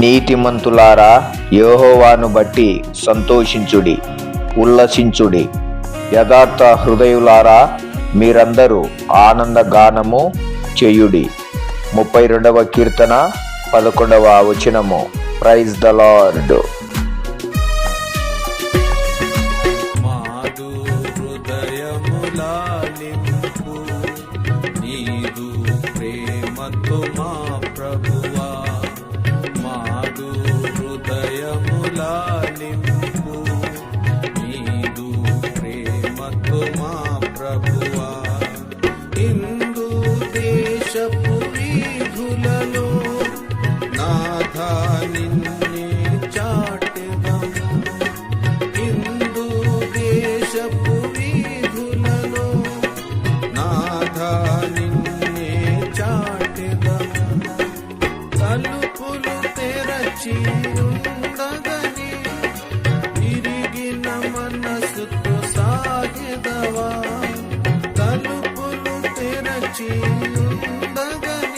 నీతిమంతులారా, యెహోవాను బట్టి సంతోషించుడి, ఉల్లసించుడి. యథార్థ హృదయులారా, మీరందరూ ఆనంద గానము చేయుడి. 32వ కీర్తన 11వ వచనము. Praise the Lord. మాదు హృదయములాలింపు నీదు ప్రేమతో మా ప్రభువా, మాదు హృదయములాలింపు నీదు ప్రేమతో మా ప్రభువా. హిందూ దేశపు వీధులలో నాథా నిన్నే చాటెదము, హిందూ దేశపు వీధులలో నాథా నిన్నే చాటెదము. తలుపులు తెరచి ఉండగని తిరిగిన మనసుతో సాగెదవా, తలుపులు తెరచి ఉండగని